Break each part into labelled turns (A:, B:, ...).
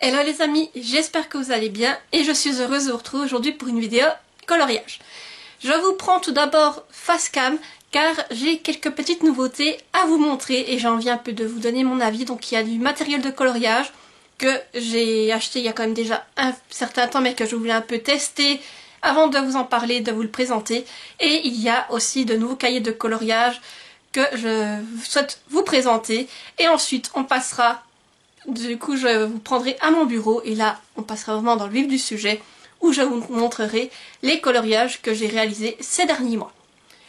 A: Hello les amis, j'espère que vous allez bien et je suis heureuse de vous retrouver aujourd'hui pour une vidéo coloriage. Je vous prends tout d'abord face cam car j'ai quelques petites nouveautés à vous montrer et j'ai envie un peu de vous donner mon avis. Donc il y a du matériel de coloriage que j'ai acheté il y a quand même déjà un certain temps mais que je voulais un peu tester avant de vous en parler, de vous le présenter. Et il y a aussi de nouveaux cahiers de coloriage que je souhaite vous présenter. Et ensuite on passera... Du coup, je vous prendrai à mon bureau et là, on passera vraiment dans le vif du sujet où je vous montrerai les coloriages que j'ai réalisés ces derniers mois.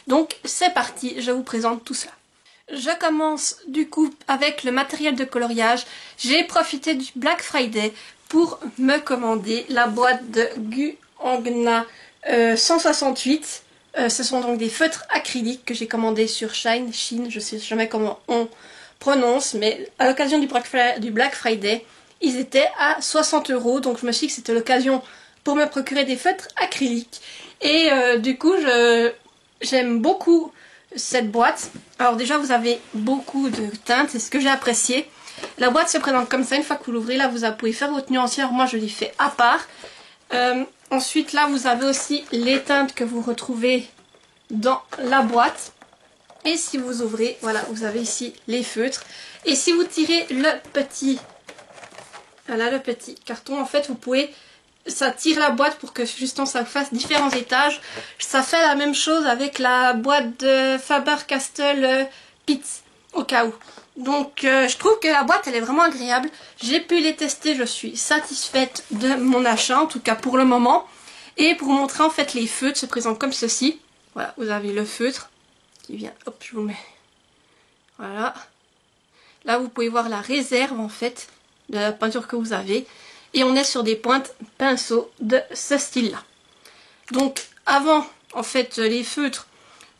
A: Donc, c'est parti, je vous présente tout cela. Je commence du coup avec le matériel de coloriage. J'ai profité du Black Friday pour me commander la boîte de Gu Angna 168. Ce sont donc des feutres acryliques que j'ai commandés sur Shine, je sais jamais comment on prononce, mais à l'occasion du Black Friday, ils étaient à 60 €, donc je me suis dit que c'était l'occasion pour me procurer des feutres acryliques. Et du coup, j'aime beaucoup cette boîte. Alors déjà, vous avez beaucoup de teintes, c'est ce que j'ai apprécié. La boîte se présente comme ça, une fois que vous l'ouvrez, là, vous pouvez faire votre nuancière. Moi, je l'ai fait à part. Ensuite, là, vous avez aussi les teintes que vous retrouvez dans la boîte. Et si vous ouvrez, voilà, vous avez ici les feutres. Et si vous tirez le petit carton, en fait, vous pouvez... Ça tire la boîte pour que justement ça fasse différents étages. Ça fait la même chose avec la boîte de Faber-Castell Pitts, au cas où. Donc, je trouve que la boîte, elle est vraiment agréable. J'ai pu les tester, je suis satisfaite de mon achat, en tout cas pour le moment. Et pour vous montrer, en fait, les feutres se présentent comme ceci. Voilà, vous avez le feutre qui vient, hop, je vous mets, voilà, là vous pouvez voir la réserve en fait de la peinture que vous avez et on est sur des pointes pinceau de ce style là. Donc avant en fait les feutres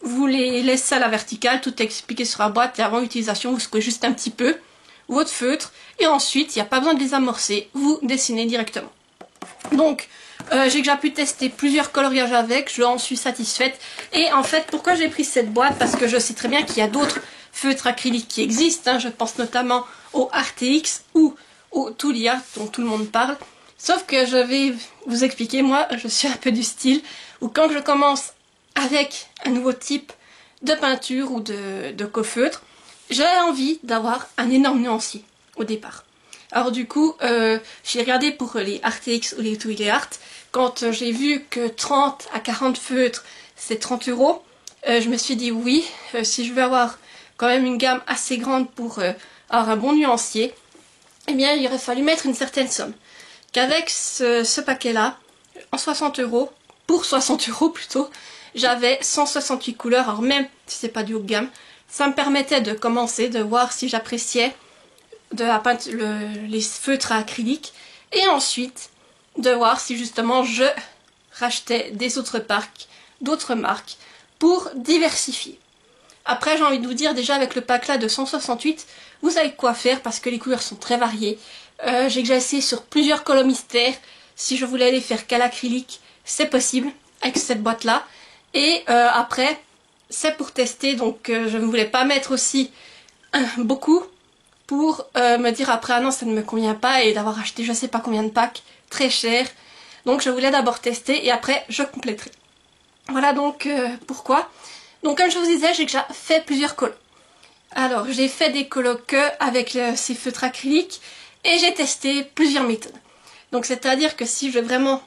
A: vous les laissez à la verticale, tout est expliqué sur la boîte et avant l'utilisation vous secouez juste un petit peu votre feutre et ensuite il n'y a pas besoin de les amorcer, vous dessinez directement. Donc j'ai déjà pu tester plusieurs coloriages avec, je en suis satisfaite. Et en fait, pourquoi j'ai pris cette boîte? Parce que je sais très bien qu'il y a d'autres feutres acryliques qui existent. Hein. Je pense notamment au RTX ou au Tooly Art dont tout le monde parle. Sauf que je vais vous expliquer, moi je suis un peu du style où quand je commence avec un nouveau type de peinture ou de coffeutre, j'ai envie d'avoir un énorme nuancier au départ. Alors du coup, j'ai regardé pour les RTX ou les Tooly Art. Quand j'ai vu que 30 à 40 feutres, c'est 30 €, je me suis dit oui, si je veux avoir quand même une gamme assez grande pour avoir un bon nuancier, eh bien il aurait fallu mettre une certaine somme. Qu'avec ce paquet-là, en 60 €, pour 60 € plutôt, j'avais 168 couleurs. Alors même si c'est pas du haut de gamme, ça me permettait de commencer, de voir si j'appréciais les feutres à acrylique et ensuite de voir si justement je rachetais d'autres marques pour diversifier. Après j'ai envie de vous dire déjà avec le pack là de 168 vous savez quoi faire parce que les couleurs sont très variées. J'ai déjà essayé sur plusieurs colos mystères. Si je voulais les faire qu'à l'acrylique c'est possible avec cette boîte là et après c'est pour tester donc je ne voulais pas mettre aussi beaucoup pour me dire après ah non ça ne me convient pas et d'avoir acheté je sais pas combien de packs très cher. Donc je voulais d'abord tester et après je compléterai. Voilà donc pourquoi. Donc comme je vous disais j'ai déjà fait plusieurs colos. Alors j'ai fait des colos avec ces feutres acryliques et j'ai testé plusieurs méthodes. Donc c'est à dire que si je veux vraiment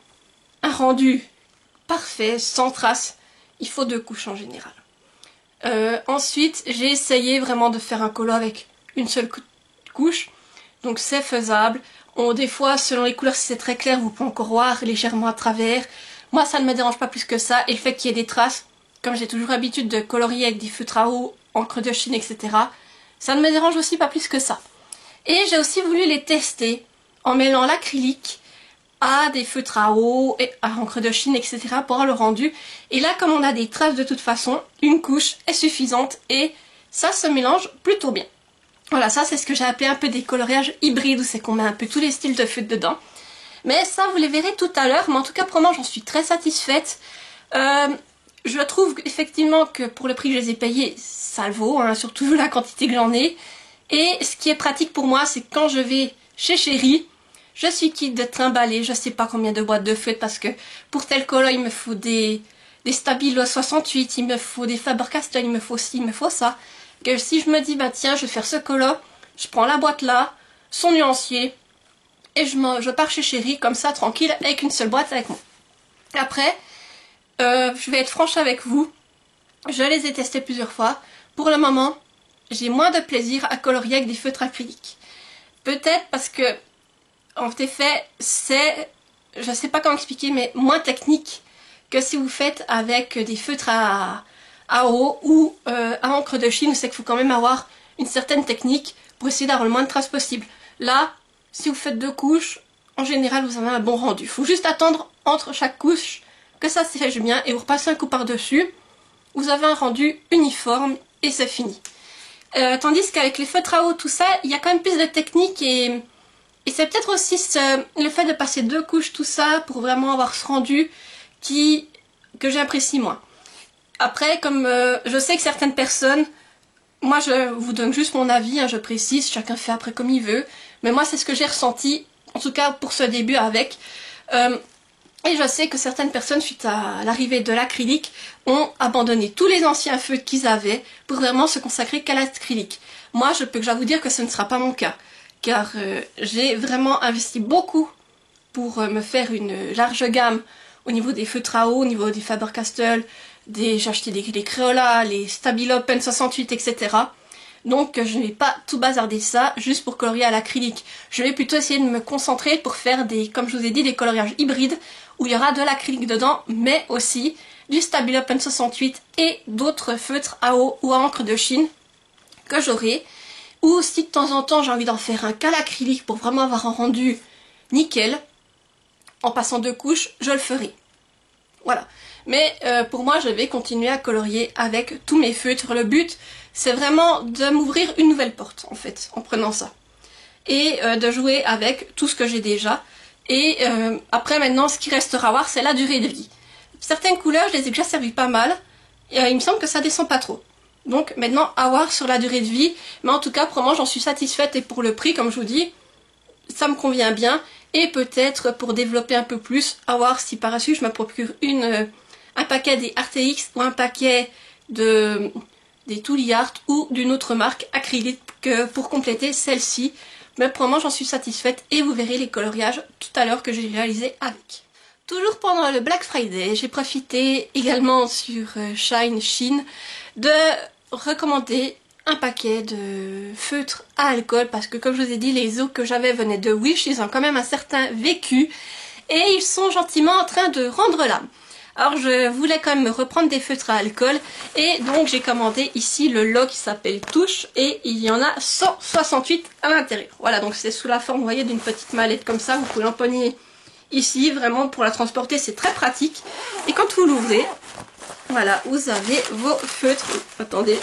A: un rendu parfait, sans trace, il faut 2 couches en général. Ensuite j'ai essayé vraiment de faire un colo avec une seule couche, donc c'est faisable. Des fois selon les couleurs si c'est très clair vous pouvez encore voir légèrement à travers. Moi ça ne me dérange pas plus que ça et le fait qu'il y ait des traces, comme j'ai toujours l'habitude de colorier avec des feutres à eau, encre de Chine etc, ça ne me dérange aussi pas plus que ça. Et j'ai aussi voulu les tester en mêlant l'acrylique à des feutres à eau et à encre de Chine etc pour avoir le rendu. Et là comme on a des traces de toute façon, une couche est suffisante et ça se mélange plutôt bien. Voilà, ça c'est ce que j'ai appelé un peu des coloriages hybrides où c'est qu'on met un peu tous les styles de feutres dedans. Mais ça vous les verrez tout à l'heure, mais en tout cas pour moi j'en suis très satisfaite. Je trouve effectivement que pour le prix que je les ai payés, ça le vaut, hein, surtout vu la quantité que j'en ai. Et ce qui est pratique pour moi, c'est quand je vais chez Chéri, je suis quitte de trimballer je sais pas combien de boîtes de feutres parce que pour tel color il me faut des Stabilo 68, il me faut des Faber-Castell, il me faut ci, il me faut ça. Que si je me dis bah tiens je vais faire ce color, je prends la boîte là, son nuancier et je pars chez Chéri comme ça tranquille avec une seule boîte avec moi. Après, je vais être franche avec vous, je les ai testés plusieurs fois. Pour le moment, j'ai moins de plaisir à colorier avec des feutres acryliques. Peut-être parce que en effet c'est, je sais pas comment expliquer, mais moins technique que si vous faites avec des feutres à eau ou à encre de Chine, c'est qu'il faut quand même avoir une certaine technique pour essayer d'avoir le moins de traces possible. Là, si vous faites 2 couches, en général vous avez un bon rendu. Il faut juste attendre entre chaque couche que ça sèche bien et vous repassez un coup par-dessus. Vous avez un rendu uniforme et c'est fini. Tandis qu'avec les feutres à eau, tout ça, il y a quand même plus de technique et c'est peut-être aussi le fait de passer 2 couches, tout ça, pour vraiment avoir ce rendu que j'apprécie moins. Après, comme je sais que certaines personnes, moi je vous donne juste mon avis, hein, je précise, chacun fait après comme il veut, mais moi c'est ce que j'ai ressenti, en tout cas pour ce début avec. Et je sais que certaines personnes, suite à l'arrivée de l'acrylique, ont abandonné tous les anciens feutres qu'ils avaient pour vraiment se consacrer qu'à l'acrylique. Moi, je peux déjà vous dire que ce ne sera pas mon cas, car j'ai vraiment investi beaucoup pour me faire une large gamme au niveau des feutres à eau, au niveau des Faber-Castell, j'ai acheté les Crayola, les Stabilo Pen 68, etc. Donc je n'ai pas tout bazardé ça juste pour colorier à l'acrylique. Je vais plutôt essayer de me concentrer pour faire comme je vous ai dit, des coloriages hybrides où il y aura de l'acrylique dedans, mais aussi du Stabilo Pen 68 et d'autres feutres à eau ou à encre de Chine que j'aurai. Ou si de temps en temps j'ai envie d'en faire un qu'à l'acrylique pour vraiment avoir un rendu nickel, en passant 2 couches, je le ferai. Voilà. Mais pour moi, je vais continuer à colorier avec tous mes feutres. Le but, c'est vraiment de m'ouvrir une nouvelle porte, en fait, en prenant ça. Et de jouer avec tout ce que j'ai déjà. Et après, maintenant, ce qui restera à voir, c'est la durée de vie. Certaines couleurs, je les ai déjà servis pas mal. Et il me semble que ça descend pas trop. Donc maintenant, à voir sur la durée de vie. Mais en tout cas, pour le moment, j'en suis satisfaite. Et pour le prix, comme je vous dis, ça me convient bien. Et peut-être pour développer un peu plus, à voir si par la suite je me procure un paquet des RTX ou un paquet des Tooly Art ou d'une autre marque acrylique pour compléter celle-ci. Mais pour le moment j'en suis satisfaite et vous verrez les coloriages tout à l'heure que j'ai réalisé avec. Toujours pendant le Black Friday, j'ai profité également sur Shein de recommander un paquet de feutres à alcool parce que comme je vous ai dit, les os que j'avais venaient de Wish, ils ont quand même un certain vécu et ils sont gentiment en train de rendre l'âme. Alors je voulais quand même reprendre des feutres à alcool et donc j'ai commandé ici le lot qui s'appelle Touche et il y en a 168 à l'intérieur. Voilà, donc c'est sous la forme, vous voyez, d'une petite mallette comme ça, vous pouvez l'empoigner ici, vraiment pour la transporter c'est très pratique. Et quand vous l'ouvrez, voilà, vous avez vos feutres, attendez,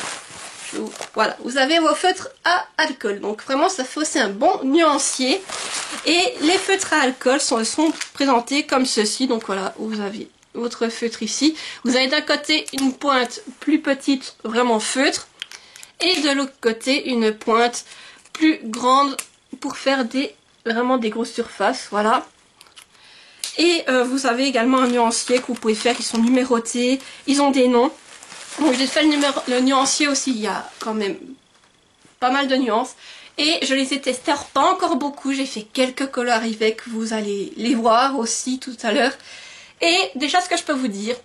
A: voilà, vous avez vos feutres à alcool. Donc vraiment ça fait aussi un bon nuancier. Et les feutres à alcool sont présentés comme ceci. Donc voilà, vous avez votre feutre ici. Vous avez d'un côté une pointe plus petite, vraiment feutre. Et de l'autre côté une pointe plus grande pour faire vraiment des grosses surfaces. Voilà. Et vous avez également un nuancier que vous pouvez faire. Ils sont numérotés, ils ont des noms. Donc j'ai fait le nuancier aussi, il y a quand même pas mal de nuances. Et je les ai testés, alors pas encore beaucoup, j'ai fait quelques couleurs avec, vous allez les voir aussi tout à l'heure. Et déjà ce que je peux vous dire,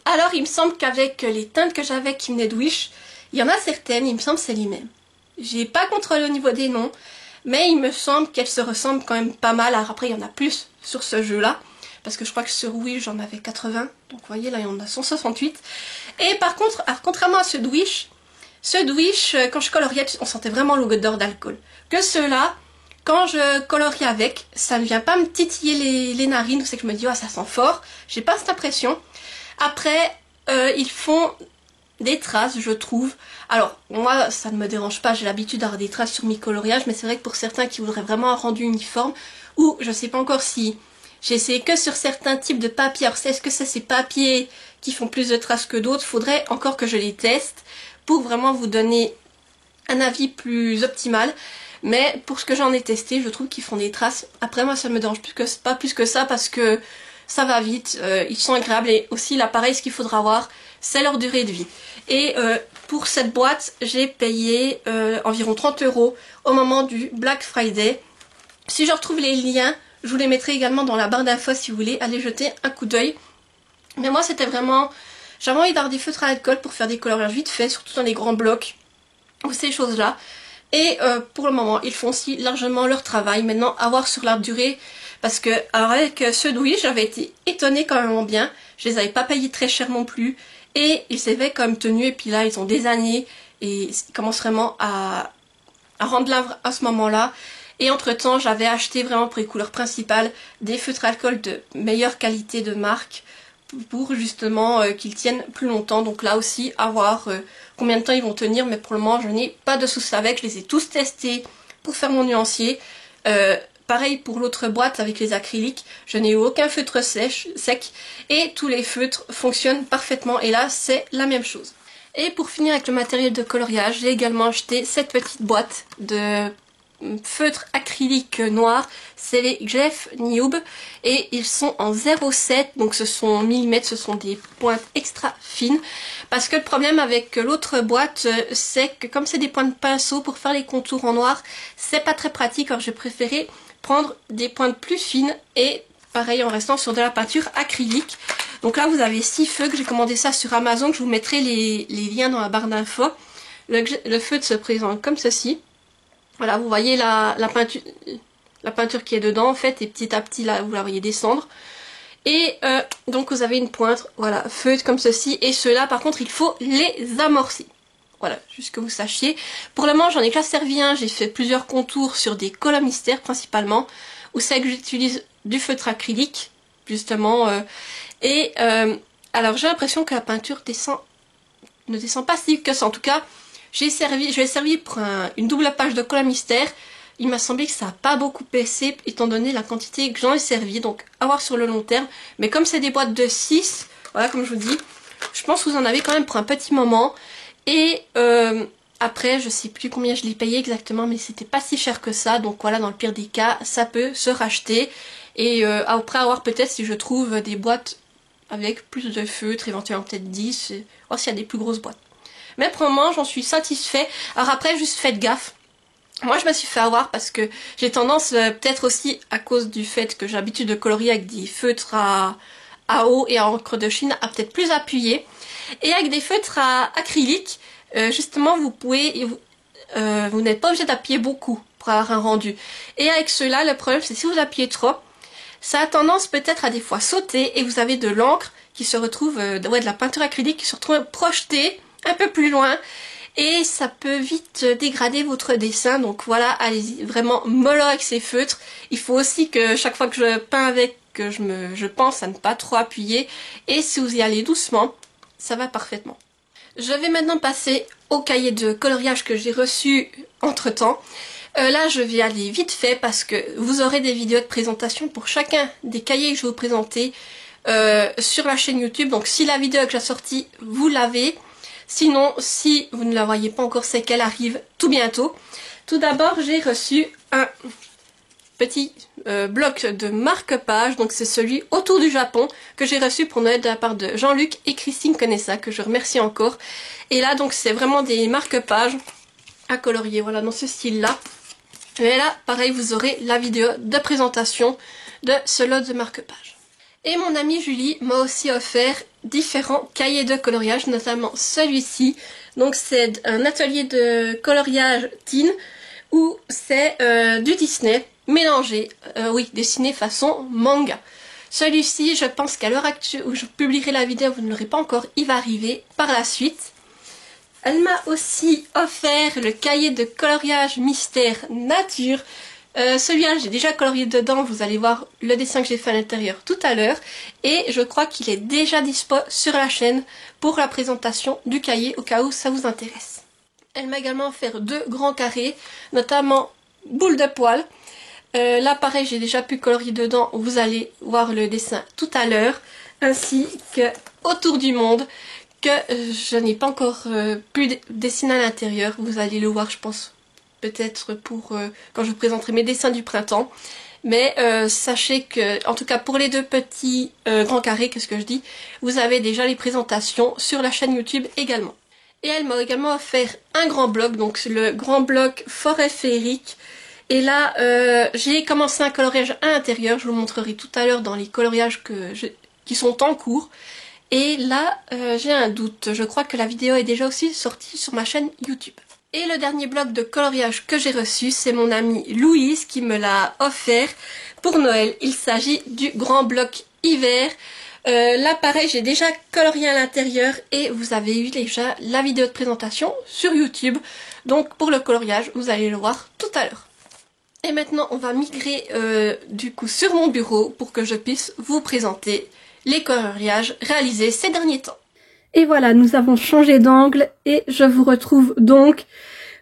A: alors il me semble qu'avec les teintes que j'avais qui venaient de Wish, il y en a certaines, il me semble c'est les mêmes. J'ai pas contrôlé au niveau des noms, mais il me semble qu'elles se ressemblent quand même pas mal. Alors après il y en a plus sur ce jeu là. Parce que je crois que sur Wish j'en avais 80. Donc vous voyez là il y en a 168. Et par contre, alors, contrairement à ceux de Wish, quand je coloriais, on sentait vraiment l'odeur d'alcool. Que ceux-là, quand je colorie avec, ça ne vient pas me titiller les narines. C'est que je me dis, oh, ça sent fort. J'ai pas cette impression. Après, ils font des traces, je trouve. Alors, moi, ça ne me dérange pas. J'ai l'habitude d'avoir des traces sur mes coloriages. Mais c'est vrai que pour certains qui voudraient vraiment un rendu uniforme, ou je sais pas encore si... J'ai essayé que sur certains types de papiers. Alors, est-ce que c'est ces papiers qui font plus de traces que d'autres? Faudrait encore que je les teste pour vraiment vous donner un avis plus optimal. Mais pour ce que j'en ai testé, je trouve qu'ils font des traces. Après moi ça me dérange pas plus que ça parce que ça va vite, ils sont agréables et aussi l'appareil ce qu'il faudra avoir c'est leur durée de vie. Et pour cette boîte j'ai payé environ 30 € au moment du Black Friday. Si je retrouve les liens, je vous les mettrai également dans la barre d'infos si vous voulez aller jeter un coup d'œil. Mais moi c'était vraiment... J'avais envie d'avoir des feutres à alcool pour faire des coloriages vite fait, surtout dans les grands blocs ou ces choses là. Et pour le moment ils font aussi largement leur travail. Maintenant à voir sur la durée. Parce que, alors avec ceux d'Ouïe, j'avais été étonnée quand même bien. Je les avais pas payés très cher non plus. Et ils s'éveillent comme tenus. Et puis là, ils ont des années. Et ils commencent vraiment à rendre l'œuvre à ce moment-là. Et entre temps, j'avais acheté vraiment pour les couleurs principales des feutres alcool de meilleure qualité de marque. Pour justement qu'ils tiennent plus longtemps. Donc là aussi, à voir combien de temps ils vont tenir. Mais pour le moment, je n'ai pas de soucis avec. Je les ai tous testés pour faire mon nuancier. Pareil pour l'autre boîte avec les acryliques, je n'ai eu aucun feutre sec et tous les feutres fonctionnent parfaitement et là c'est la même chose. Et pour finir avec le matériel de coloriage, j'ai également acheté cette petite boîte de feutres acryliques noirs, c'est les Jeff Newb et ils sont en 0,7 donc ce sont millimètres, ce sont des pointes extra fines parce que le problème avec l'autre boîte c'est que comme c'est des points de pinceau pour faire les contours en noir, c'est pas très pratique, alors j'ai préféré prendre des pointes plus fines et pareil en restant sur de la peinture acrylique. Donc là vous avez 6 feux que j'ai commandé ça sur Amazon, je vous mettrai les liens dans la barre d'infos. Le feutre se présente comme ceci. Voilà, vous voyez la peinture qui est dedans en fait et petit à petit là vous la voyez descendre. Et donc vous avez une pointe, voilà, feutre comme ceci et ceux-là par contre il faut les amorcer. Voilà, juste que vous sachiez. Pour le moment, j'en ai déjà servi un. J'ai fait plusieurs contours sur des colas mystères principalement. Où c'est que j'utilise du feutre acrylique, justement. Alors j'ai l'impression que la peinture ne descend pas si vite que ça. En tout cas, je l'ai servi pour une double page de colas mystère. Il m'a semblé que ça n'a pas beaucoup baissé étant donné la quantité que j'en ai servi. Donc à voir sur le long terme. Mais comme c'est des boîtes de 6, voilà comme je vous dis, je pense que vous en avez quand même pour un petit moment. Et après je sais plus combien je l'ai payé exactement mais c'était pas si cher que ça, donc voilà, dans le pire des cas ça peut se racheter. Et après avoir peut-être si je trouve des boîtes avec plus de feutres, éventuellement peut-être 10, voir s'il y a des plus grosses boîtes. Mais pour le moment j'en suis satisfait. Alors après juste faites gaffe, moi je me suis fait avoir parce que j'ai tendance, peut-être aussi à cause du fait que j'ai l'habitude de colorier avec des feutres à eau et à encre de Chine, à peut-être plus appuyer. Et avec des feutres à acrylique, justement vous pouvez, vous n'êtes pas obligé d'appuyer beaucoup pour avoir un rendu. Et avec ceux-là, le problème c'est si vous appuyez trop, ça a tendance peut-être à des fois sauter et vous avez de l'encre qui se retrouve, de la peinture acrylique qui se retrouve projetée un peu plus loin. Et ça peut vite dégrader votre dessin, donc voilà, allez-y, vraiment mollo avec ces feutres. Il faut aussi que chaque fois que je peins avec, que je pense à ne pas trop appuyer. Et si vous y allez doucement, ça va parfaitement. Je vais maintenant passer au cahier de coloriage que j'ai reçu entre temps. Là je vais aller vite fait parce que vous aurez des vidéos de présentation pour chacun des cahiers que je vais vous présenter sur la chaîne YouTube. Donc si la vidéo que j'ai sortie vous l'avez, sinon si vous ne la voyez pas encore, c'est qu'elle arrive tout bientôt. Tout d'abord j'ai reçu un petit bloc de marque-page, donc c'est celui autour du Japon que j'ai reçu pour Noël de la part de Jean-Luc et Christine Conessa, que je remercie encore. Et là donc c'est vraiment des marque-pages à colorier, voilà, dans ce style là. Et là pareil vous aurez la vidéo de présentation de ce lot de marque-page. Et mon amie Julie m'a aussi offert différents cahiers de coloriage, notamment celui-ci. Donc c'est un atelier de coloriage teen où c'est du Disney mélangé, oui, dessiné façon manga. Celui-ci, je pense qu'à l'heure actuelle où je publierai la vidéo, vous ne l'aurez pas encore, il va arriver par la suite. Elle m'a aussi offert le cahier de coloriage mystère nature. Celui-là, j'ai déjà colorié dedans, vous allez voir le dessin que j'ai fait à l'intérieur tout à l'heure. Et je crois qu'il est déjà dispo sur la chaîne pour la présentation du cahier, au cas où ça vous intéresse. Elle m'a également offert 2 grands carrés, notamment boule de poil. Là pareil j'ai déjà pu colorier dedans, vous allez voir le dessin tout à l'heure, ainsi que autour du monde que je n'ai pas encore pu dessiner à l'intérieur, vous allez le voir je pense peut-être pour quand je présenterai mes dessins du printemps. Mais sachez que, en tout cas pour les deux petits grands carrés, qu'est-ce que je dis, vous avez déjà les présentations sur la chaîne YouTube également. Et elle m'a également offert un grand bloc, donc c'est le grand bloc Forêt Féerique. Et là, j'ai commencé un coloriage à l'intérieur, je vous le montrerai tout à l'heure dans les coloriages qui sont en cours. Et là, j'ai un doute, je crois que la vidéo est déjà aussi sortie sur ma chaîne YouTube. Et le dernier bloc de coloriage que j'ai reçu, c'est mon amie Louise qui me l'a offert pour Noël. Il s'agit du grand bloc hiver. Là pareil, j'ai déjà colorié à l'intérieur et vous avez eu déjà la vidéo de présentation sur YouTube. Donc pour le coloriage, vous allez le voir tout à l'heure. Et maintenant, on va migrer du coup sur mon bureau pour que je puisse vous présenter les coloriages réalisés ces derniers temps. Et voilà, nous avons changé d'angle et je vous retrouve donc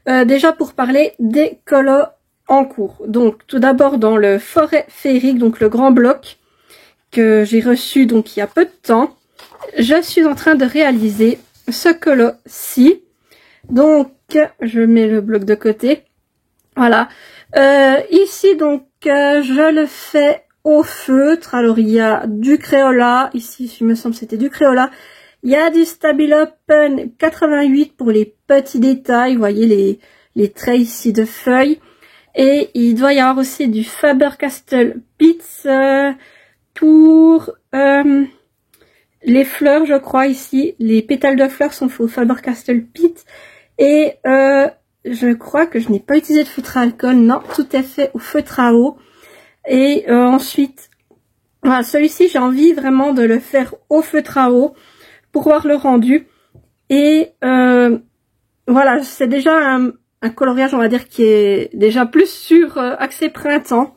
A: déjà pour parler des colos en cours. Donc tout d'abord dans le Forêt Féerique, donc le grand bloc que j'ai reçu donc il y a peu de temps. Je suis en train de réaliser ce colo-ci. Donc je mets le bloc de côté. Voilà. Ici donc je le fais au feutre. Alors il y a du Crayola. Ici il me semble que c'était du Crayola. Il y a du Stabilo Pen 88 pour les petits détails, vous voyez les traits ici de feuilles. Et il doit y avoir aussi du Faber-Castell Pits pour les fleurs, je crois, ici. Les pétales de fleurs sont faits au Faber-Castell Pits. Et je crois que je n'ai pas utilisé de feutre à alcool, non, tout est fait au feutre à eau. Et ensuite, voilà, celui-ci, j'ai envie vraiment de le faire au feutre à eau pour voir le rendu. Et voilà, c'est déjà un coloriage, on va dire, qui est déjà plus sur axé printemps.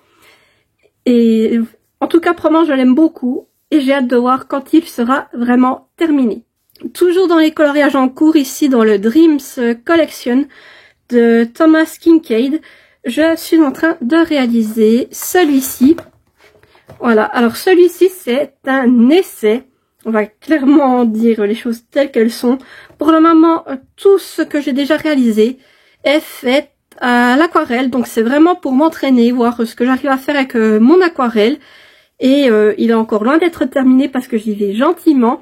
A: Et en tout cas, probablement, je l'aime beaucoup. Et j'ai hâte de voir quand il sera vraiment terminé. Toujours dans les coloriages en cours, ici dans le Dreams Collection de Thomas Kincaid, je suis en train de réaliser celui-ci. Voilà, alors celui-ci, c'est un essai. On va clairement dire les choses telles qu'elles sont. Pour le moment, tout ce que j'ai déjà réalisé est fait à l'aquarelle. Donc c'est vraiment pour m'entraîner, voir ce que j'arrive à faire avec mon aquarelle. Et il est encore loin d'être terminé parce que j'y vais gentiment.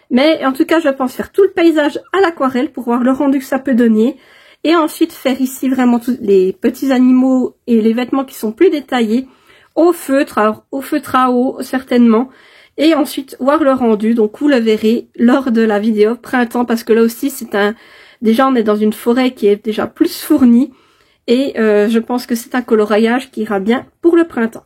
A: Mais en tout cas, je pense faire tout le paysage à l'aquarelle pour voir le rendu que ça peut donner. Et ensuite faire ici vraiment tous les petits animaux et les vêtements qui sont plus détaillés au feutre, alors au feutre à eau certainement. Et ensuite voir le rendu, donc vous le verrez lors de la vidéo printemps, parce que là aussi c'est déjà on est dans une forêt qui est déjà plus fournie, et je pense que c'est un coloriage qui ira bien pour le printemps.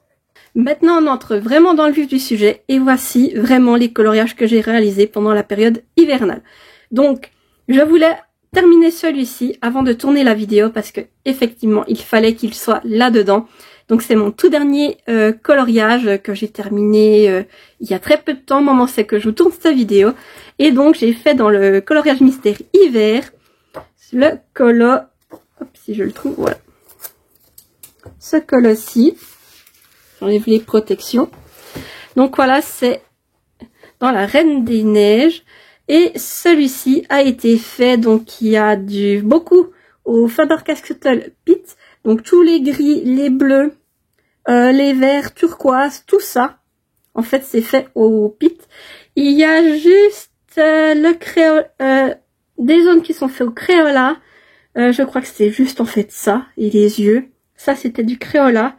A: Maintenant on entre vraiment dans le vif du sujet, et voici vraiment les coloriages que j'ai réalisés pendant la période hivernale. Donc je voulais terminer celui-ci avant de tourner la vidéo, parce que effectivement il fallait qu'il soit là-dedans. Donc c'est mon tout dernier coloriage que j'ai terminé il y a très peu de temps, au moment c'est que je vous tourne cette vidéo. Et donc j'ai fait dans le coloriage mystère hiver, le colo, hop si je le trouve, voilà. Ce colo-ci, j'enlève les protections. Donc voilà, c'est dans la Reine des Neiges. Et celui-ci a été fait, donc il y a beaucoup au Faber-Castell Pits. Donc tous les gris, les bleus, les verts, turquoise, tout ça, en fait c'est fait au pit. Il y a juste le Crayola, des zones qui sont faites au Crayola. Je crois que c'était juste en fait ça, et les yeux. Ça c'était du Crayola.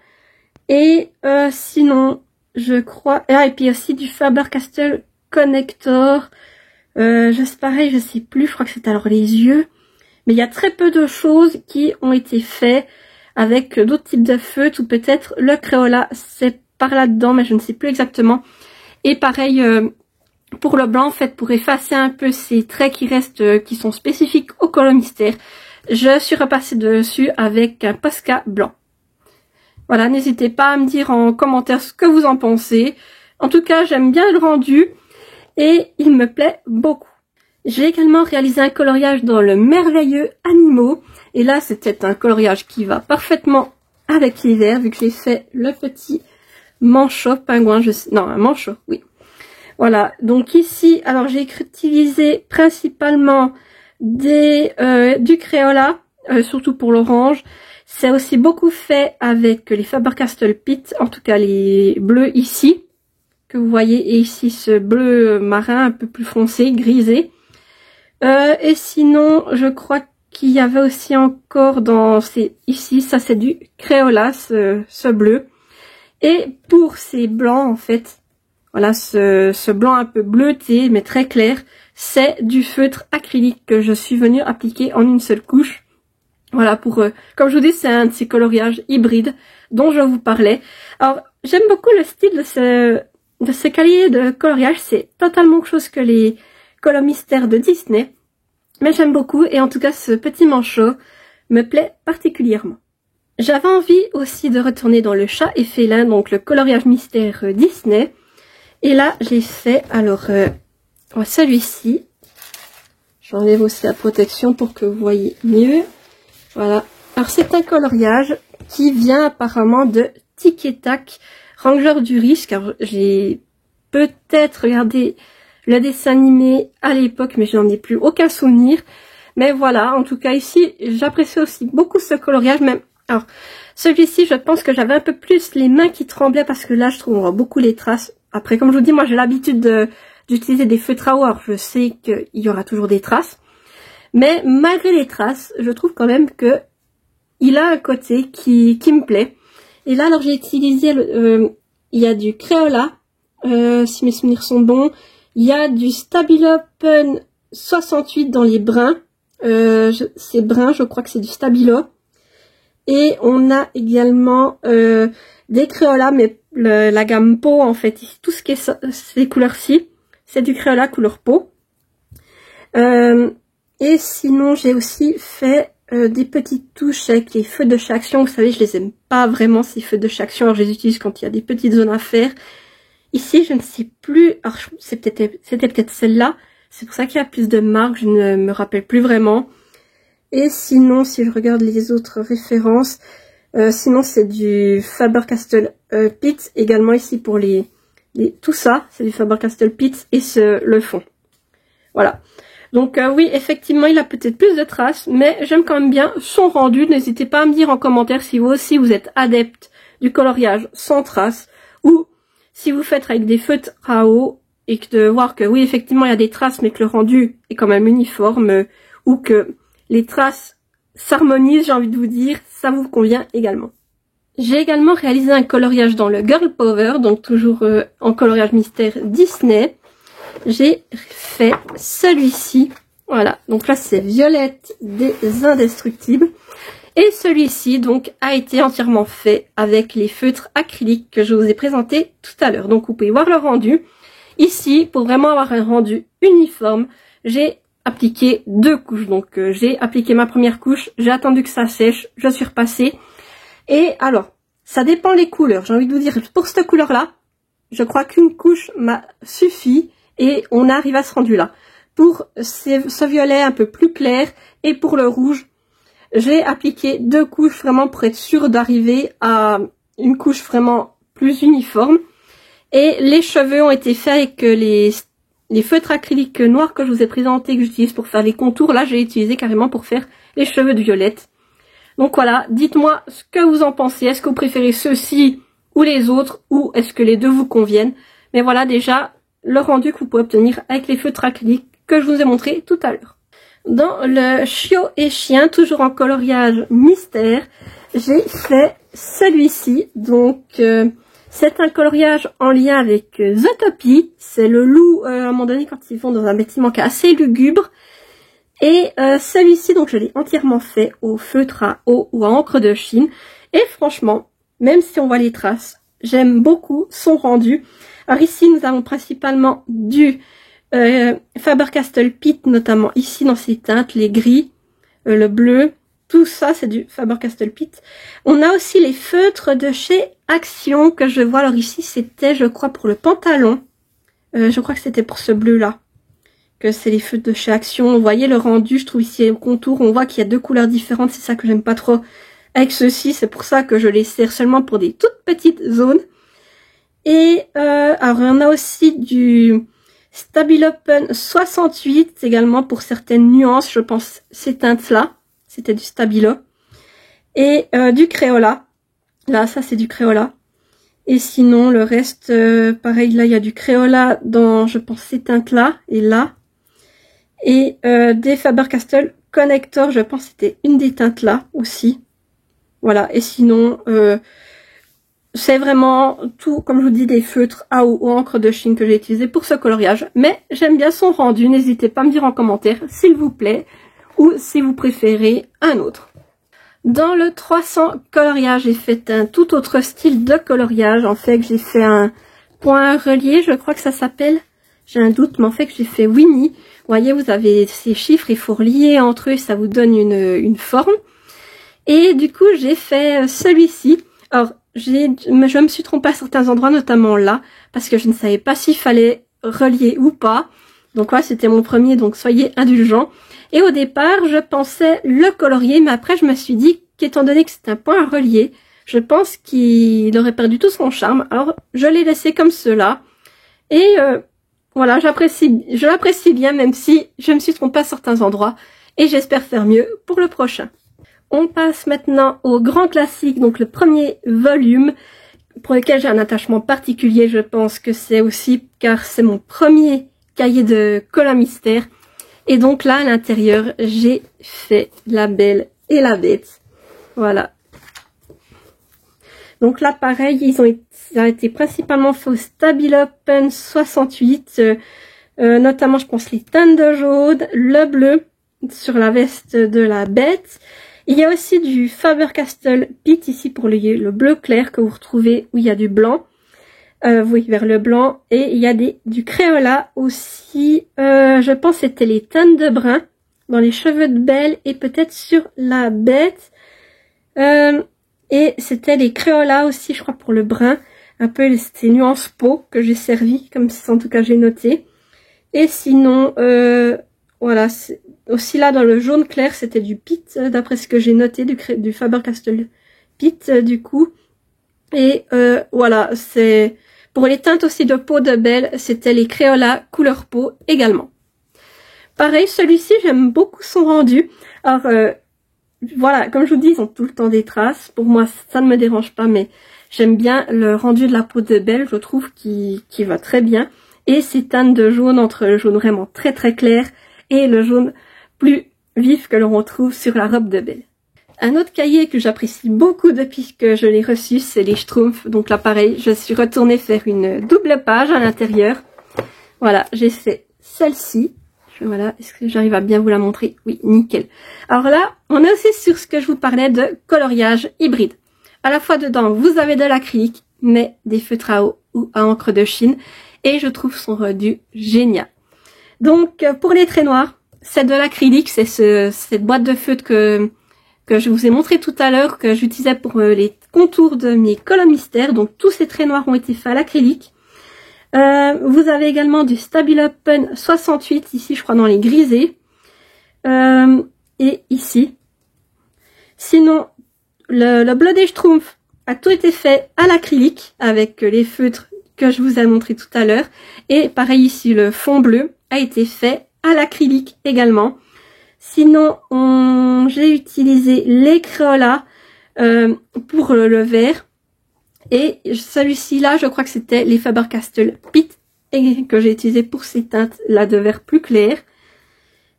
A: Et sinon, je crois... Ah, et puis aussi du Faber-Castell Connector. Pareil, je sais plus, je crois que c'est alors les yeux. Mais il y a très peu de choses qui ont été faites avec d'autres types de feutres, ou peut-être le Crayola, c'est par là-dedans, mais je ne sais plus exactement. Et pareil, pour le blanc, en fait, pour effacer un peu ces traits qui restent, qui sont spécifiques au colo mystère, je suis repassée dessus avec un Posca blanc. Voilà, n'hésitez pas à me dire en commentaire ce que vous en pensez. En tout cas, j'aime bien le rendu et il me plaît beaucoup. J'ai également réalisé un coloriage dans le merveilleux Animaux. Et là, c'était un coloriage qui va parfaitement avec l'hiver, vu que j'ai fait le petit manchot, pingouin, non, un manchot, oui. Voilà, donc ici, alors j'ai utilisé principalement du Crayola, surtout pour l'orange. C'est aussi beaucoup fait avec les Faber-Castell Pitt, en tout cas les bleus ici, que vous voyez, et ici ce bleu marin un peu plus foncé, grisé. Et sinon, je crois qu'il y avait aussi encore dans ici, ça c'est du Crayola, ce bleu. Et pour ces blancs, en fait, voilà, ce blanc un peu bleuté, mais très clair, c'est du feutre acrylique que je suis venue appliquer en une seule couche. Voilà, comme je vous dis, c'est un de ces coloriages hybrides dont je vous parlais. Alors, j'aime beaucoup le style de ce cahier de coloriage. C'est totalement autre chose que les Color Mystères de Disney. Mais j'aime beaucoup, et en tout cas, ce petit manchot me plaît particulièrement. J'avais envie aussi de retourner dans le chat et félin, donc le coloriage mystère Disney. Et là, j'ai fait, alors, celui-ci. J'enlève aussi la protection pour que vous voyez mieux. Voilà. Alors, c'est un coloriage qui vient apparemment de Tic et Tac, Ranger du Risque. Alors, j'ai peut-être regardé le dessin animé à l'époque, mais je n'en ai plus aucun souvenir. Mais voilà, en tout cas, ici, j'apprécie aussi beaucoup ce coloriage. Même, alors, celui-ci, je pense que j'avais un peu plus les mains qui tremblaient parce que là, je trouve on voit beaucoup les traces. Après, comme je vous dis, moi, j'ai l'habitude d'utiliser des feutres à eau. Alors, je sais qu'il y aura toujours des traces. Mais malgré les traces, je trouve quand même que il a un côté qui me plaît. Et là, alors j'ai utilisé, il y a du Crayola, si mes souvenirs sont bons. Il y a du Stabilo Pen 68 dans les bruns. C'est brun, je crois que c'est du Stabilo. Et on a également des Crayola, mais la gamme peau, en fait. Tout ce qui est ces couleurs-ci, c'est du Crayola couleur peau. Et sinon, j'ai aussi fait des petites touches avec les feux de chez Action. Vous savez, je les aime pas vraiment, ces feux de chez Action. Alors, je les utilise quand il y a des petites zones à faire. Ici, je ne sais plus. Alors, c'était peut-être celle-là. C'est pour ça qu'il y a plus de marques. Je ne me rappelle plus vraiment. Et sinon, si je regarde les autres références, sinon, c'est du Faber-Castell Pitt. Également ici pour tout ça, c'est du Faber-Castell Pitt et le fond. Voilà. Donc oui, effectivement, il a peut-être plus de traces, mais j'aime quand même bien son rendu. N'hésitez pas à me dire en commentaire si vous aussi vous êtes adepte du coloriage sans traces, ou si vous faites avec des feutres à eau et que de voir que oui, effectivement, il y a des traces, mais que le rendu est quand même uniforme, ou que les traces s'harmonisent, j'ai envie de vous dire, ça vous convient également. J'ai également réalisé un coloriage dans le Girl Power, donc toujours en coloriage mystère Disney. J'ai fait celui-ci, voilà, donc là c'est Violette des Indestructibles, et celui-ci donc a été entièrement fait avec les feutres acryliques que je vous ai présentés tout à l'heure. Donc vous pouvez voir le rendu. Ici, pour vraiment avoir un rendu uniforme, j'ai appliqué 2 couches. Donc j'ai appliqué ma première couche, j'ai attendu que ça sèche, je suis repassée. Et alors, ça dépend des couleurs, j'ai envie de vous dire, pour cette couleur-là, je crois qu'une couche m'a suffi. Et on arrive à ce rendu-là. Pour ce violet un peu plus clair et pour le rouge, j'ai appliqué 2 couches vraiment pour être sûre d'arriver à une couche vraiment plus uniforme. Et les cheveux ont été faits avec les feutres acryliques noirs que je vous ai présentés, que j'utilise pour faire les contours. Là, j'ai utilisé carrément pour faire les cheveux de Violette. Donc voilà, dites-moi ce que vous en pensez. Est-ce que vous préférez ceux-ci ou les autres, ou est-ce que les deux vous conviennent? Mais voilà déjà le rendu que vous pouvez obtenir avec les feutres acryliques que je vous ai montré tout à l'heure. Dans le Chiot et Chien, toujours en coloriage mystère, j'ai fait celui-ci. Donc c'est un coloriage en lien avec Zootopie. C'est le loup à un moment donné quand ils vont dans un bâtiment qui est assez lugubre. Et celui-ci, donc je l'ai entièrement fait au feutre à eau ou à encre de Chine. Et franchement, même si on voit les traces, j'aime beaucoup son rendu. Alors ici, nous avons principalement du Faber-Castell Pitt, notamment ici dans ces teintes, les gris, le bleu, tout ça c'est du Faber-Castell Pitt. On a aussi les feutres de chez Action que je vois. Alors ici, c'était, je crois, pour le pantalon. Je crois que c'était pour ce bleu-là, que c'est les feutres de chez Action. Vous voyez le rendu, je trouve ici au contour, on voit qu'il y a 2 couleurs différentes. C'est ça que j'aime pas trop avec ceux-ci. C'est pour ça que je les sers seulement pour des toutes petites zones. Et alors on a aussi du Stabilo Pen 68 également pour certaines nuances, je pense ces teintes-là, c'était du Stabilo. Et du Crayola. Là, ça c'est du Crayola. Et sinon, le reste, pareil, là, il y a du Crayola dans, je pense, ces teintes-là et là. Et des Faber-Castell Connector, je pense que c'était une des teintes-là aussi. Voilà, et sinon, c'est vraiment tout, comme je vous dis, des feutres à eau ou encre de Chine que j'ai utilisé pour ce coloriage. Mais j'aime bien son rendu, n'hésitez pas à me dire en commentaire s'il vous plaît ou si vous préférez un autre. Dans le 300 coloriage, j'ai fait un tout autre style de coloriage. En fait, j'ai fait un point relié, je crois que ça s'appelle. J'ai un doute, mais en fait, j'ai fait Winnie. Vous voyez, vous avez ces chiffres, il faut relier entre eux, ça vous donne une forme. Et du coup, j'ai fait celui-ci. Alors, je me suis trompée à certains endroits, notamment là, parce que je ne savais pas s'il fallait relier ou pas. Donc ouais, c'était mon premier, donc soyez indulgents. Et au départ, je pensais le colorier, mais après je me suis dit qu'étant donné que c'est un point à relier, je pense qu'il aurait perdu tout son charme. Alors je l'ai laissé comme cela. Et voilà, je l'apprécie bien, même si je me suis trompée à certains endroits. Et j'espère faire mieux pour le prochain. On passe maintenant au grand classique, donc le premier volume, pour lequel j'ai un attachement particulier. Je pense que c'est aussi car c'est mon premier cahier de colle à mystère. Et donc là, à l'intérieur, j'ai fait la Belle et la Bête. Voilà. Donc là, pareil, ça a été principalement fait au Stabilo Pen 68. Notamment, je pense, les teintes de jaune, le bleu sur la veste de la Bête. Il y a aussi du Faber-Castell Pitt ici pour le bleu clair que vous retrouvez où il y a du blanc. Oui, vers le blanc. Et il y a du Crayola aussi. Je pense que c'était les teintes de brun dans les cheveux de Belle et peut-être sur la Bête. Et c'était les Crayola aussi, je crois, pour le brun. Un peu ces nuances peau que j'ai servi, comme ça en tout cas j'ai noté. Et sinon, voilà, aussi là dans le jaune clair, c'était du Pitt, d'après ce que j'ai noté, du Faber-Castell Pitt du coup. Et voilà, c'est pour les teintes aussi de peau de Belle, c'était les Crayola couleur peau également. Pareil, celui-ci, j'aime beaucoup son rendu. Alors, voilà, comme je vous dis, ils ont tout le temps des traces. Pour moi, ça ne me dérange pas, mais j'aime bien le rendu de la peau de Belle, je trouve qui va très bien. Et ces teintes de jaune, entre le jaune vraiment très très clair et le jaune plus vif que l'on retrouve sur la robe de Belle. Un autre cahier que j'apprécie beaucoup depuis que je l'ai reçu, c'est les Schtroumpfs. Donc là, pareil, je suis retournée faire une double page à l'intérieur. Voilà, j'ai fait celle-ci. Voilà, est-ce que j'arrive à bien vous la montrer? Oui, nickel. Alors là, on est aussi sur ce que je vous parlais de coloriage hybride. À la fois dedans, vous avez de l'acrylique, mais des feutres à eau ou à encre de Chine. Et je trouve son rendu génial. Donc, pour les traits noirs, c'est de l'acrylique. C'est cette boîte de feutre que je vous ai montré tout à l'heure, que j'utilisais pour les contours de mes colonnes mystères. Donc, tous ces traits noirs ont été faits à l'acrylique. Vous avez également du Stabilo Pen 68, ici je crois dans les grisés, et ici. Sinon, le bleu des Schtroumpfs a tout été fait à l'acrylique, avec les feutres que je vous ai montré tout à l'heure, et pareil ici, le fond bleu a été fait à l'acrylique également. Sinon, j'ai utilisé les Crayola pour le vert. Et celui-ci là, je crois que c'était les Faber-Castell Pitt et que j'ai utilisé pour ces teintes là de vert plus clair.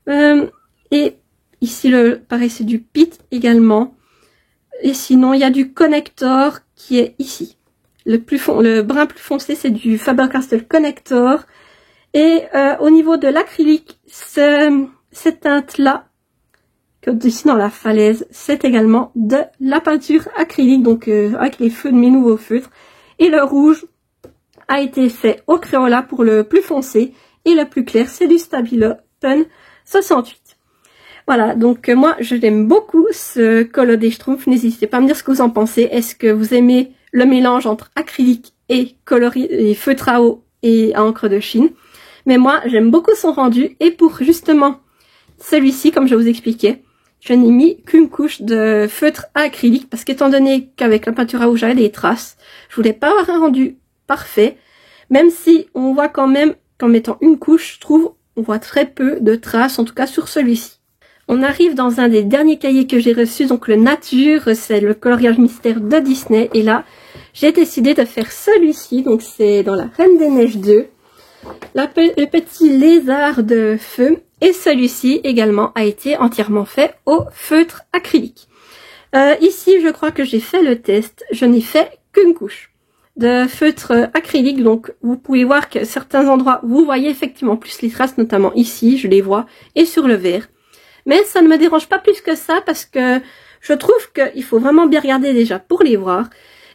A: Et ici, pareil, c'est du Pitt également. Et sinon, il y a du Connector qui est ici. Le brun plus foncé, c'est du Faber-Castell Connector. Et au niveau de l'acrylique, cette teinte là, ici dans la falaise, c'est également de la peinture acrylique, donc avec les feux de mes nouveaux feutres. Et le rouge a été fait au Crayola pour le plus foncé, et le plus clair, c'est du Stabilo Pen 68. Voilà, donc moi, je l'aime beaucoup, ce colo des Schtroumpfs. N'hésitez pas à me dire ce que vous en pensez. Est-ce que vous aimez le mélange entre acrylique et feutre à eau et à encre de Chine? Mais moi, j'aime beaucoup son rendu, et pour justement celui-ci, comme je vous expliquais, je n'ai mis qu'une couche de feutre à acrylique parce qu'étant donné qu'avec la peinture à eau j'avais des traces, je voulais pas avoir un rendu parfait, même si on voit quand même qu'en mettant une couche, je trouve, on voit très peu de traces, en tout cas sur celui-ci. On arrive dans un des derniers cahiers que j'ai reçus, donc le Nature, c'est le coloriage mystère de Disney. Et là, j'ai décidé de faire celui-ci, donc c'est dans la Reine des Neiges 2. Le petit lézard de feu. Et celui-ci également a été entièrement fait au feutre acrylique. Ici, je crois que j'ai fait le test. Je n'ai fait qu'une couche de feutre acrylique. Donc, vous pouvez voir que certains endroits, vous voyez effectivement plus les traces, notamment ici, je les vois, et sur le verre. Mais ça ne me dérange pas plus que ça parce que je trouve qu'il faut vraiment bien regarder déjà pour les voir.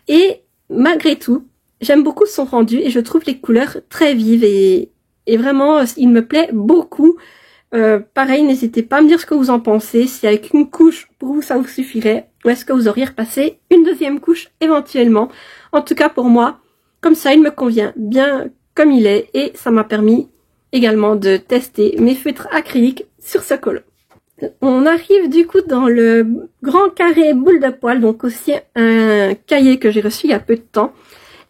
A: Et malgré tout, j'aime beaucoup son rendu et je trouve les couleurs très vives et vraiment, il me plaît beaucoup. Pareil, n'hésitez pas à me dire ce que vous en pensez. Si avec une couche, pour vous, ça vous suffirait. Ou est-ce que vous auriez repassé une deuxième couche éventuellement. En tout cas, pour moi, comme ça, il me convient bien comme il est. Et ça m'a permis également de tester mes feutres acryliques sur ce colo. On arrive du coup dans le grand carré boule de poil, donc aussi un cahier que j'ai reçu il y a peu de temps.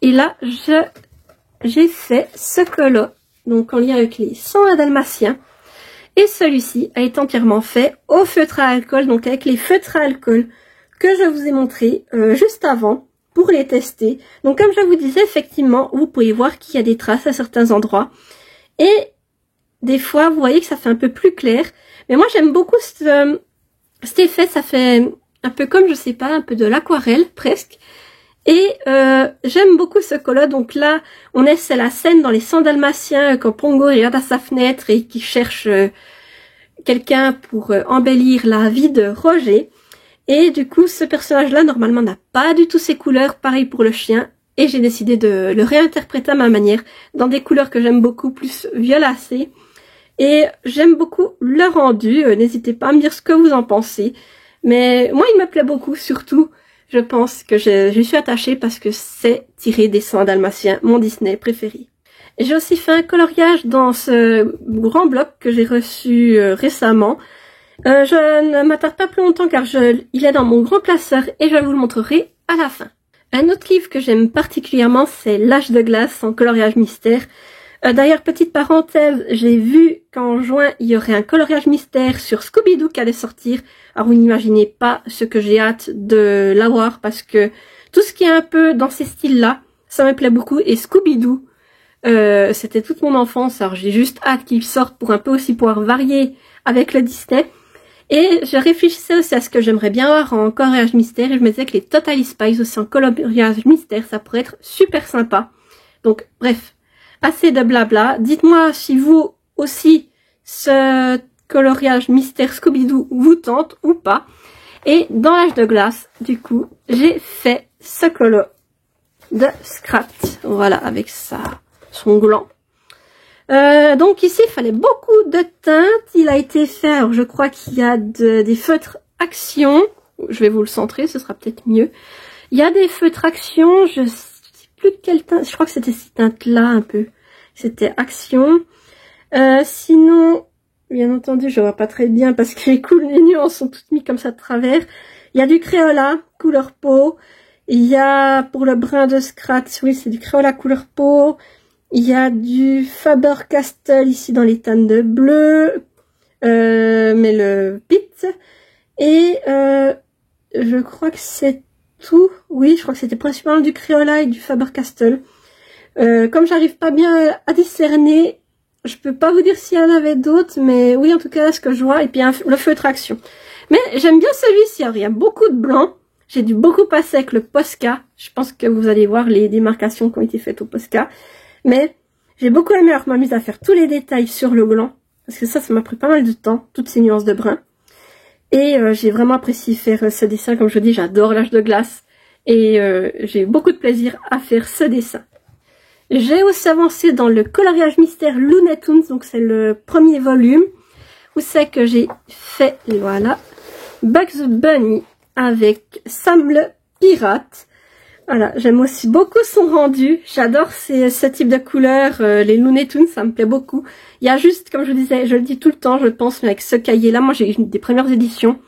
A: Et là, j'ai fait ce colo, donc en lien avec les 101 dalmatiens. Et celui-ci a été entièrement fait au feutre à alcool, donc avec les feutres à alcool que je vous ai montré juste avant pour les tester. Donc comme je vous disais, effectivement, vous pouvez voir qu'il y a des traces à certains endroits. Et des fois, vous voyez que ça fait un peu plus clair. Mais moi, j'aime beaucoup cet effet. Ça fait un peu comme, je sais pas, un peu de l'aquarelle, presque. Et j'aime beaucoup ce colo. Donc là, c'est la scène dans les 100 dalmatiens quand Pongo regarde à sa fenêtre et qui cherche quelqu'un pour embellir la vie de Roger. Et du coup, ce personnage-là, normalement, n'a pas du tout ces couleurs. Pareil pour le chien. Et j'ai décidé de le réinterpréter à ma manière, dans des couleurs que j'aime beaucoup, plus violacées. Et j'aime beaucoup le rendu, n'hésitez pas à me dire ce que vous en pensez. Mais moi, il me plaît beaucoup, surtout, je pense que je suis attachée parce que c'est tiré des 100 dalmatiens, mon Disney préféré. J'ai aussi fait un coloriage dans ce grand bloc que j'ai reçu récemment. Je ne m'attarde pas plus longtemps car il est dans mon grand classeur et je vous le montrerai à la fin. Un autre livre que j'aime particulièrement, c'est L'Âge de glace en coloriage mystère. D'ailleurs, petite parenthèse, j'ai vu qu'en juin, il y aurait un coloriage mystère sur Scooby-Doo qui allait sortir. Alors, vous n'imaginez pas ce que j'ai hâte de l'avoir parce que tout ce qui est un peu dans ces styles-là, ça me plaît beaucoup. Et Scooby-Doo, c'était toute mon enfance. Alors, j'ai juste hâte qu'il sorte pour un peu aussi pouvoir varier avec le Disney. Et je réfléchissais aussi à ce que j'aimerais bien avoir en coloriage mystère. Et je me disais que les Totally Spies aussi en coloriage mystère, ça pourrait être super sympa. Donc, bref. Assez de blabla. Dites-moi si vous aussi ce coloriage mystère Scooby-Doo vous tente ou pas. Et dans l'âge de glace, du coup, j'ai fait ce colo de Scrat. Voilà, avec son gland. Donc ici, il fallait beaucoup de teinte. Il a été fait, alors je crois qu'il y a des feutres action. Je vais vous le centrer, ce sera peut-être mieux. Il y a des feutres action, je sais plus de quelle teinte. Je crois que c'était ces teintes-là un peu. C'était action. Sinon, bien entendu, je vois pas très bien parce que les nuances sont toutes mises comme ça de travers. Il y a du Crayola, couleur peau. Il y a, pour le brin de Scratch, oui, c'est du Crayola couleur peau. Il y a du Faber-Castell ici dans les teintes de bleu. Mais le Pit. Et je crois que c'est tout. Oui, je crois que c'était principalement du Crayola et du Faber-Castell. Comme j'arrive pas bien à discerner, je peux pas vous dire s'il y en avait d'autres, mais oui, en tout cas, là, ce que je vois, et puis le feutre action. Mais j'aime bien celui-ci, il y a beaucoup de blanc. J'ai dû beaucoup passer avec le Posca. Je pense que vous allez voir les démarcations qui ont été faites au Posca. Mais j'ai beaucoup aimé m'amuser à faire tous les détails sur le gland. Parce que ça m'a pris pas mal de temps, toutes ces nuances de brun. Et j'ai vraiment apprécié faire ce dessin. Comme je vous dis, j'adore l'âge de glace. Et j'ai eu beaucoup de plaisir à faire ce dessin. J'ai aussi avancé dans le coloriage mystère Looney Tunes. Donc c'est le premier volume. Où c'est que j'ai fait, voilà, Bugs Bunny avec Sam le pirate. Voilà, j'aime aussi beaucoup son rendu. J'adore ce type de couleurs. Les Looney Tunes, ça me plaît beaucoup. Il y a juste, comme je vous disais, je le dis tout le temps, je pense, mais avec ce cahier-là, moi j'ai eu des premières éditions.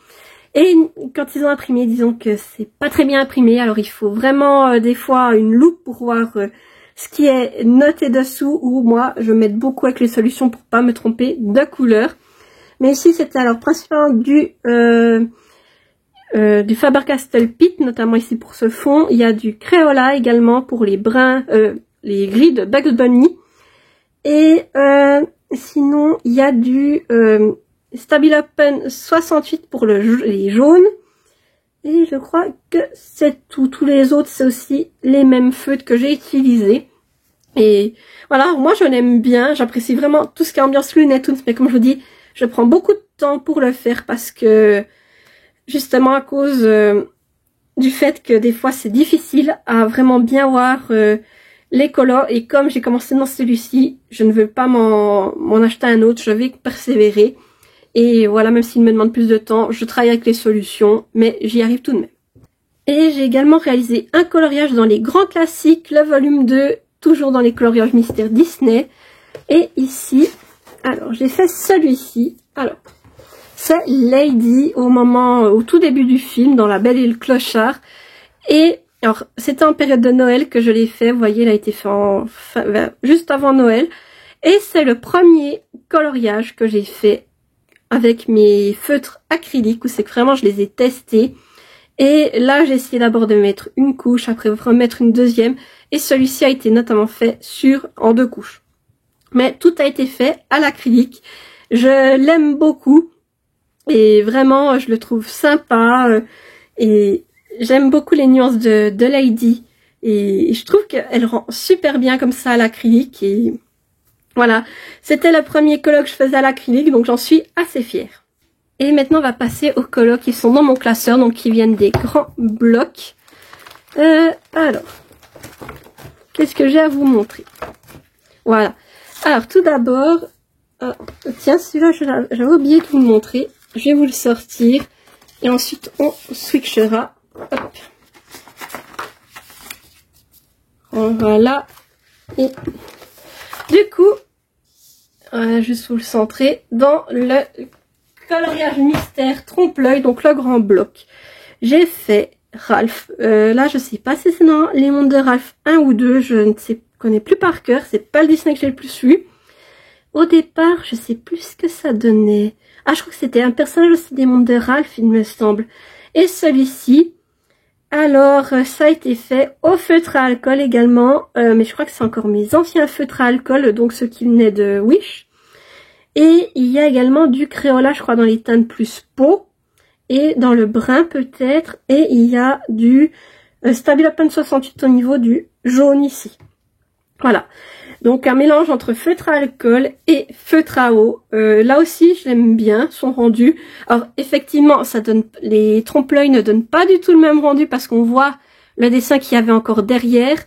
A: Et quand ils ont imprimé, disons que c'est pas très bien imprimé. Alors il faut vraiment des fois une loupe pour voir ce qui est noté dessous. Ou moi, je m'aide beaucoup avec les solutions pour pas me tromper de couleur. Mais ici, c'était alors principalement du Faber-Castell Pitt, notamment ici pour ce fond. Il y a du Crayola également pour les bruns, les gris de Bugs Bunny. Et sinon, il y a du Stabilopen 68 pour les jaunes. Et je crois que c'est tout. Tous les autres, c'est aussi les mêmes feutres que j'ai utilisés. Et voilà, moi je l'aime bien. J'apprécie vraiment tout ce qui est ambiance Looney Tunes. Mais comme je vous dis, je prends beaucoup de temps pour le faire parce que, justement à cause du fait que des fois c'est difficile à vraiment bien voir les colos. Et comme j'ai commencé dans celui-ci, je ne veux pas m'en acheter un autre. Je vais persévérer. Et voilà, même s'il me demande plus de temps, je travaille avec les solutions, mais j'y arrive tout de même. Et j'ai également réalisé un coloriage dans les grands classiques, le volume 2, toujours dans les coloriages mystères Disney. Et ici, alors j'ai fait celui-ci. Alors, c'est Lady au tout début du film, dans La Belle et le Clochard. Et alors, c'était en période de Noël que je l'ai fait. Vous voyez, il a été fait juste avant Noël. Et c'est le premier coloriage que j'ai fait avec mes feutres acryliques, où c'est que vraiment je les ai testés. Et là j'ai essayé d'abord de mettre une couche, après remettre une deuxième, et celui-ci a été notamment fait en 2 couches. Mais tout a été fait à l'acrylique. Je l'aime beaucoup et vraiment je le trouve sympa et j'aime beaucoup les nuances de Lady et je trouve qu'elle rend super bien comme ça à l'acrylique. Et voilà, c'était le premier colo que je faisais à l'acrylique, donc j'en suis assez fière. Et maintenant on va passer aux colos qui sont dans mon classeur, donc qui viennent des grands blocs. Alors, qu'est-ce que j'ai à vous montrer? Voilà. Alors tout d'abord, tiens, celui-là j'avais oublié de vous le montrer. Je vais vous le sortir et ensuite on switchera. Hop. Voilà. Et du coup, juste vous le centrer dans le coloriage mystère trompe-l'œil, donc le grand bloc. J'ai fait Ralph. Là, je sais pas si c'est dans les mondes de Ralph 1 ou 2, je ne connais plus par cœur, c'est pas le Disney que j'ai le plus vu. Au départ, je sais plus ce que ça donnait. Ah, je crois que c'était un personnage aussi des mondes de Ralph, il me semble. Et celui-ci, alors, ça a été fait au feutre à alcool également, mais je crois que c'est encore mes anciens feutres à alcool, donc ceux qui venaient de Wish. Et il y a également du Crayola, je crois, dans les teintes plus peau, et dans le brun peut-être, et il y a du Stabilopen 68 au niveau du jaune ici. Voilà, donc un mélange entre feutre à alcool et feutre à eau. Là aussi, je l'aime bien, son rendu. Alors effectivement, les trompe-l'œil ne donnent pas du tout le même rendu parce qu'on voit le dessin qu'il y avait encore derrière.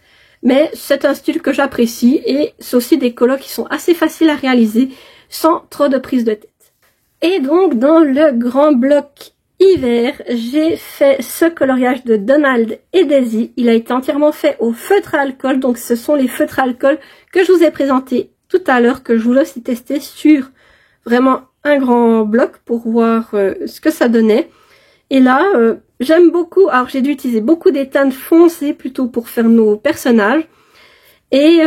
A: Mais c'est un style que j'apprécie et c'est aussi des colos qui sont assez faciles à réaliser sans trop de prise de tête. Et donc dans le grand bloc hiver, j'ai fait ce coloriage de Donald et Daisy. Il a été entièrement fait au feutre à alcool, donc ce sont les feutres à alcool que je vous ai présentés tout à l'heure, que je voulais aussi tester sur vraiment un grand bloc pour voir ce que ça donnait. Et là, j'aime beaucoup, alors j'ai dû utiliser beaucoup des teintes foncées plutôt pour faire nos personnages. Et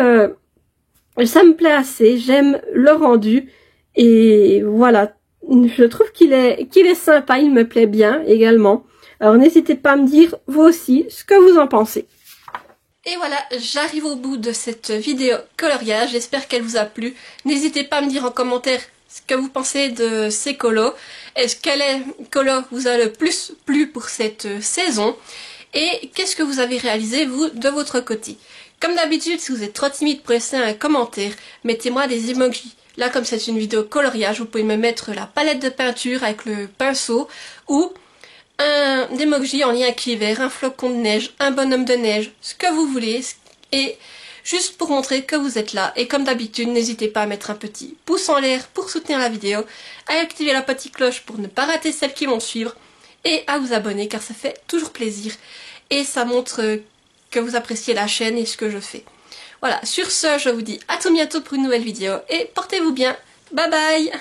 A: ça me plaît assez, j'aime le rendu. Et voilà, je trouve qu'il est sympa, il me plaît bien également. Alors n'hésitez pas à me dire, vous aussi, ce que vous en pensez. Et voilà, j'arrive au bout de cette vidéo coloriage, j'espère qu'elle vous a plu. N'hésitez pas à me dire en commentaire ce que vous pensez de ces colos. Quel colo vous a le plus plu pour cette saison? Et qu'est-ce que vous avez réalisé, vous, de votre côté? Comme d'habitude, si vous êtes trop timide pour laisser un commentaire, mettez-moi des emojis. Là, comme c'est une vidéo coloriage, vous pouvez me mettre la palette de peinture avec le pinceau ou un emoji en lien avec l'hiver, un flocon de neige, un bonhomme de neige, ce que vous voulez. Et juste pour montrer que vous êtes là. Et comme d'habitude, n'hésitez pas à mettre un petit pouce en l'air pour soutenir la vidéo, à activer la petite cloche pour ne pas rater celles qui vont suivre, et à vous abonner car ça fait toujours plaisir. Et ça montre que vous appréciez la chaîne et ce que je fais. Voilà, sur ce, je vous dis à tout bientôt pour une nouvelle vidéo et portez-vous bien. Bye bye!